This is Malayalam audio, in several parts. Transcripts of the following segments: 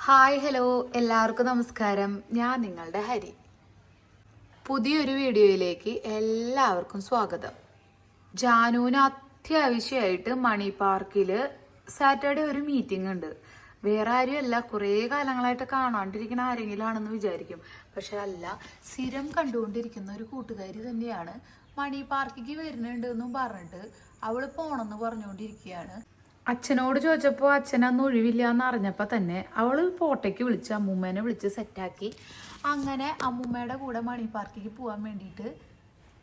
ഹായ് ഹലോ എല്ലാവർക്കും നമസ്കാരം. ഞാൻ നിങ്ങളുടെ ഹരി. പുതിയൊരു വീഡിയോയിലേക്ക് എല്ലാവർക്കും സ്വാഗതം. ജാനുവിന് അത്യാവശ്യമായിട്ട് മണി പാർക്കിൽ സാറ്റർഡേ ഒരു മീറ്റിംഗ് ഉണ്ട്. വേറെ ആരുമല്ല, കുറേ കാലങ്ങളായിട്ട് കാണാണ്ടിരിക്കുന്ന ആരെങ്കിലും ആണെന്ന് വിചാരിക്കും. പക്ഷെ അല്ല, സ്ഥിരം കണ്ടുകൊണ്ടിരിക്കുന്ന ഒരു കൂട്ടുകാരി തന്നെയാണ്. മണി പാർക്കിക്ക് വരുന്നുണ്ട് എന്നും പറഞ്ഞിട്ട് അവള് പോണെന്ന് പറഞ്ഞുകൊണ്ടിരിക്കുകയാണ്. അച്ഛനോട് ചോദിച്ചപ്പോൾ അച്ഛൻ അന്ന് ഒഴിവില്ല എന്ന് അറിഞ്ഞപ്പോൾ തന്നെ അവൾ പോട്ടയ്ക്ക് വിളിച്ച് അമ്മൂമ്മേനെ വിളിച്ച് സെറ്റാക്കി. അങ്ങനെ അമ്മൂമ്മയുടെ കൂടെ മണി പാർക്കിക്ക് പോകാൻ വേണ്ടിയിട്ട്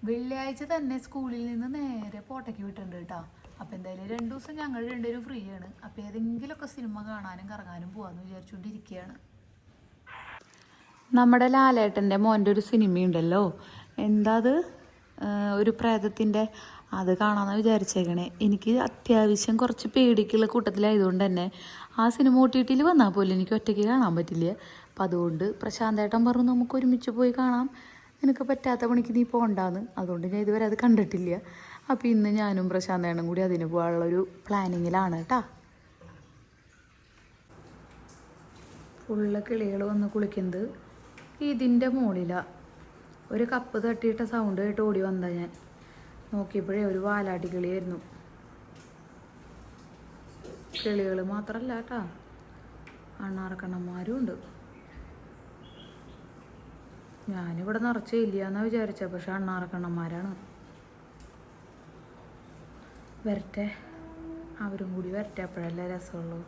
വെള്ളിയാഴ്ച തന്നെ സ്കൂളിൽ നിന്ന് നേരെ പോട്ടയ്ക്ക് വിട്ടിട്ടുണ്ട് കേട്ടോ. അപ്പോൾ എന്തായാലും 2 ദിവസം ഞങ്ങൾ രണ്ടുപേരും ഫ്രീ ആണ്. അപ്പോൾ ഏതെങ്കിലുമൊക്കെ സിനിമ കാണാനും കറങ്ങാനും പോകാമെന്ന് വിചാരിച്ചുകൊണ്ടിരിക്കുകയാണ്. നമ്മുടെ ലാലേട്ടൻ്റെ മോൻ്റെ ഒരു സിനിമയുണ്ടല്ലോ, എന്താ അത്, ഒരു പ്രേതത്തിൻ്റെ, അത് കാണാമെന്ന് വിചാരിച്ചേക്കണേ. എനിക്ക് അത്യാവശ്യം കുറച്ച് പേടിക്കുള്ള കൂട്ടത്തിലായതുകൊണ്ട് തന്നെ ആ സിനിമ OTT വന്നാൽ പോലും എനിക്ക് ഒറ്റയ്ക്ക് കാണാൻ പറ്റില്ല. അപ്പം അതുകൊണ്ട് പ്രശാന്തേട്ടൻ പറഞ്ഞു നമുക്ക് ഒരുമിച്ച് പോയി കാണാം, നിനക്ക് പറ്റാത്ത പണിക്ക് നീ പോകണ്ടാന്ന്. അതുകൊണ്ട് ഞാൻ ഇതുവരെ അത് കണ്ടിട്ടില്ല. അപ്പോൾ ഇന്ന് ഞാനും പ്രശാന്തേട്ടനും കൂടി അതിന് പോകാനുള്ളൊരു പ്ലാനിങ്ങിലാണ് കേട്ടോ. ഫുള്ള് കിളികൾ വന്ന് കുളിക്കുന്നത് ഇതിൻ്റെ മുകളിലാണ്. ഒരു കപ്പ് തട്ടിയിട്ട സൗണ്ട് കേട്ട് ഓടി വന്നതാ. ഞാൻ നോക്കിയപ്പോഴേ ഒരു വാലാട്ടി കിളിയായിരുന്നു. കിളികൾ മാത്രമല്ല കേട്ടോ, അണ്ണാറക്കണ്ണന്മാരും ഉണ്ട്. ഞാനിവിടെ നിറച്ച് ഇല്ലയെന്നാണ് വിചാരിച്ചത്, പക്ഷെ അണ്ണാറക്കണ്ണന്മാരാണ്. വരട്ടെ, അവരും കൂടി വരട്ടെ, അപ്പോഴല്ലേ രസമുള്ളൂ.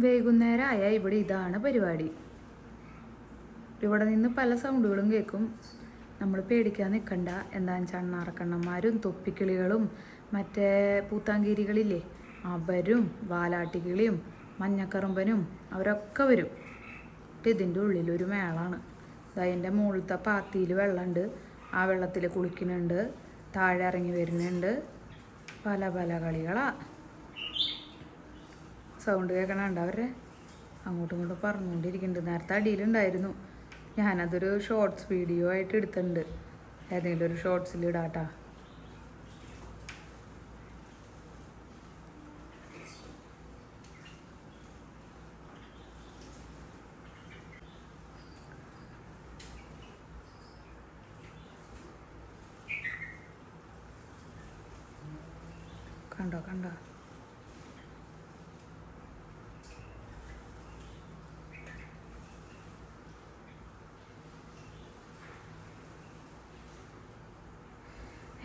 വൈകുന്നേരമായ ഇവിടെ ഇതാണ് പരിപാടി. ഇവിടെ നിന്ന് പല സൗണ്ടുകളും കേൾക്കും. നമ്മൾ പേടിക്കാൻ നിൽക്കണ്ട. എന്താണെന്ന് വെച്ചാൽ അണ്ണാറക്കണ്ണന്മാരും തൊപ്പിക്കിളികളും മറ്റേ പൂത്താങ്കീരികളില്ലേ അവരും വാലാട്ടിക്കിളിയും മഞ്ഞക്കറുമ്പനും അവരൊക്കെ വരും. ഇതിൻ്റെ ഉള്ളിലൊരു മേളാണ്. അതിൻ്റെ മുകളിലത്തെ പാത്തിയിൽ വെള്ളമുണ്ട്, ആ വെള്ളത്തിൽ കുളിക്കുന്നുണ്ട്, താഴെ ഇറങ്ങി വരുന്നുണ്ട്. പല പല കളികളാണ്. സൗണ്ട് കേൾക്കണുണ്ട് അവരെ അങ്ങോട്ടും ഇങ്ങോട്ടും പറഞ്ഞുകൊണ്ടിരിക്കുന്നുണ്ട്. നേരത്തെ അടിയിലുണ്ടായിരുന്നു, ഞാനതൊരു ഷോർട്സ് വീഡിയോ ആയിട്ട് എടുത്തിട്ടുണ്ട്. ഏതെങ്കിലും ഒരു ഷോർട്സിൽ ഇടാട്ടാ. കണ്ടോ കണ്ടോ,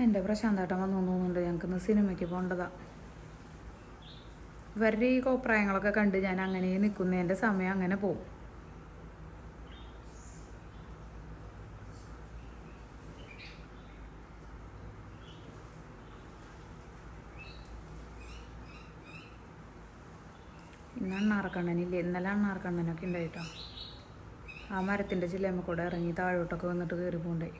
എൻ്റെ പ്രശാന്തേട്ടൻ വന്നു തോന്നുന്നുണ്ട്. ഞങ്ങൾക്കിന്ന് സിനിമയ്ക്ക് പോകേണ്ടതാ. ഇവരുടെ ഈ കോപ്രായങ്ങളൊക്കെ കണ്ട് ഞാൻ അങ്ങനെ നിൽക്കുന്നതിൻ്റെ സമയം അങ്ങനെ പോവും. ഇന്ന് അണ്ണാറക്കണ്ണനില്ലേ, ഇന്നലെ അണ്ണാറക്കണ്ണനൊക്കെ ഉണ്ടായിട്ടോ. ആ മരത്തിൻ്റെ ചില്ലമ്മ കൂടെ ഇറങ്ങി താഴോട്ടൊക്കെ വന്നിട്ട് കയറി പോകണ്ടായി.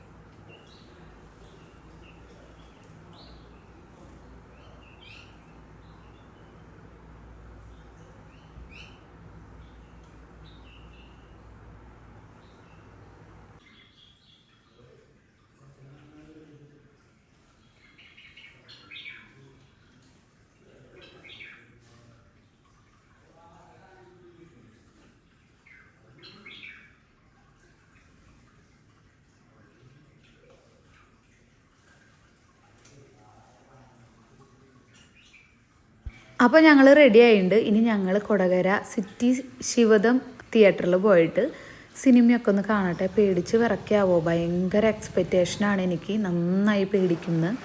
അപ്പോൾ ഞങ്ങൾ റെഡി ആയിട്ടുണ്ട്. ഇനി ഞങ്ങൾ കൊടകര സിറ്റി ശിവദം തിയേറ്ററിൽ പോയിട്ട് സിനിമയൊക്കെ ഒന്ന് കാണട്ടെ. പേടിച്ച് വിറയ്ക്കാവോ, ഭയങ്കര എക്സ്പെക്റ്റേഷനാണ് എനിക്ക്, നന്നായി പേടിക്കുന്നത്.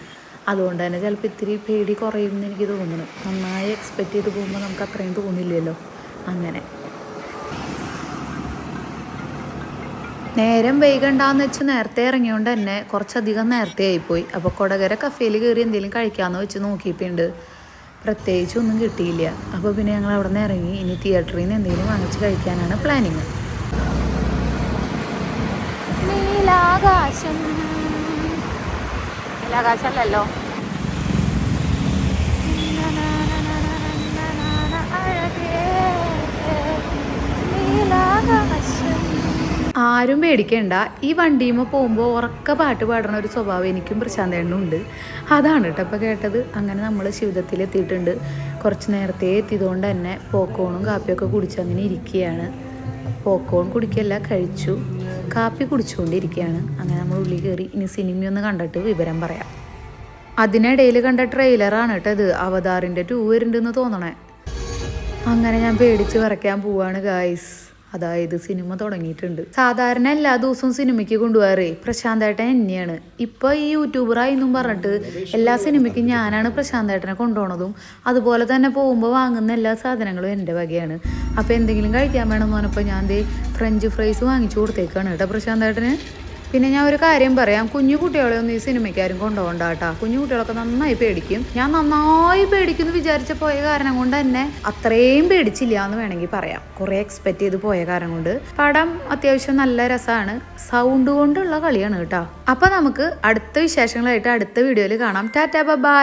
അതുകൊണ്ട് തന്നെ ചിലപ്പോൾ ഇത്തിരി പേടി കുറയുമെന്ന് എനിക്ക് തോന്നുന്നു. നന്നായി എക്സ്പെക്റ്റ് ചെയ്ത് പോകുമ്പോൾ നമുക്ക് അത്രയും തോന്നില്ലല്ലോ. അങ്ങനെ നേരം വൈകണ്ടാന്ന് വെച്ച് നേരത്തെ ഇറങ്ങിയോണ്ട് തന്നെ കുറച്ചധികം നേരത്തെ ആയിപ്പോയി. അപ്പോൾ കൊടകര കഫേയിൽ കയറി എന്തെങ്കിലും കഴിക്കാമെന്ന് വെച്ച് നോക്കിയിട്ടുണ്ട്. പ്രത്യേകിച്ച് ഒന്നും കിട്ടിയില്ല. അപ്പോൾ പിന്നെ ഞങ്ങൾ അവിടെ നിന്ന് ഇറങ്ങി. ഇനി തിയേറ്ററിൽ നിന്ന് എന്തെങ്കിലും വാങ്ങിച്ച് കഴിക്കാനാണ് പ്ലാനിങ്. നീലാകാശം, നീലാകാശമല്ലല്ലോ, നീലാകാശം ആരും പേടിക്കേണ്ട. ഈ വണ്ടിയുമ്പോൾ പോകുമ്പോൾ ഉറക്ക പാട്ട് പാടുന്ന ഒരു സ്വഭാവം എനിക്കും പ്രശാന്തേണ്ണനും ഉണ്ട്. അതാണ് കേട്ടോ ഇപ്പോൾ കേട്ടത്. അങ്ങനെ നമ്മൾ ശിവദത്തിൽ എത്തിയിട്ടുണ്ട്. കുറച്ച് നേരത്തെ എത്തിയതുകൊണ്ട് തന്നെ പോക്കോണും കാപ്പിയൊക്കെ കുടിച്ച് അങ്ങനെ ഇരിക്കുകയാണ്. പോക്കോൺ കുടിക്കല്ല, കഴിച്ചു. കാപ്പി കുടിച്ചുകൊണ്ടിരിക്കുകയാണ്. അങ്ങനെ നമ്മൾ ഉള്ളിൽ കയറി ഇനി സിനിമയൊന്ന് കണ്ടിട്ട് വിവരം പറയാം. അതിനിടയിൽ കണ്ട ട്രെയിലറാണ് കേട്ടോ ഇത്. അവതാറിൻ്റെ 2 വരുന്നുണ്ടെന്ന് തോന്നണേ. അങ്ങനെ ഞാൻ പേടിച്ച് വരയ്ക്കാൻ പോവാണ് ഗായ്സ്. അതായത് സിനിമ തുടങ്ങിയിട്ടുണ്ട്. സാധാരണ എല്ലാ ദിവസവും സിനിമയ്ക്ക് കൊണ്ടുപോകാറേ പ്രശാന്തേട്ടൻ തന്നെയാണ്. ഇപ്പോൾ ഈ യൂട്യൂബറായെന്നും പറഞ്ഞിട്ട് എല്ലാ സിനിമയ്ക്കും ഞാനാണ് പ്രശാന്തേട്ടനെ കൊണ്ടുപോകണതും. അതുപോലെ തന്നെ പോകുമ്പോൾ വാങ്ങുന്ന എല്ലാ സാധനങ്ങളും എൻ്റെ വകയാണ്. അപ്പോൾ എന്തെങ്കിലും കഴിക്കാൻ വേണമെന്ന് പറഞ്ഞപ്പോൾ ഞാൻ ഫ്രഞ്ച് ഫ്രൈസ് വാങ്ങിച്ചു കൊടുത്തേക്കാണ് കേട്ടോ പ്രശാന്തേട്ടന്. പിന്നെ ഞാൻ ഒരു കാര്യം പറയാം, കുഞ്ഞു കുട്ടികളെ ഒന്നും ഈ സിനിമയ്ക്കാരും കൊണ്ടുപോകണ്ട കേട്ടോ. കുഞ്ഞു കുട്ടികളൊക്കെ നന്നായി പേടിക്കും. ഞാൻ നന്നായി പേടിക്കുന്നു വിചാരിച്ച പോയ കാരണം കൊണ്ട് തന്നെ അത്രയും പേടിച്ചില്ല എന്ന് വേണമെങ്കിൽ പറയാം. കുറേ എക്സ്പെക്ട് ചെയ്ത് പോയ കാരണം കൊണ്ട്. പടം അത്യാവശ്യം നല്ല രസമാണ്. സൗണ്ട് കൊണ്ടുള്ള കളിയാണ് കേട്ടോ. അപ്പോൾ നമുക്ക് അടുത്ത വിശേഷങ്ങളായിട്ട് അടുത്ത വീഡിയോയിൽ കാണാം. Tata bye.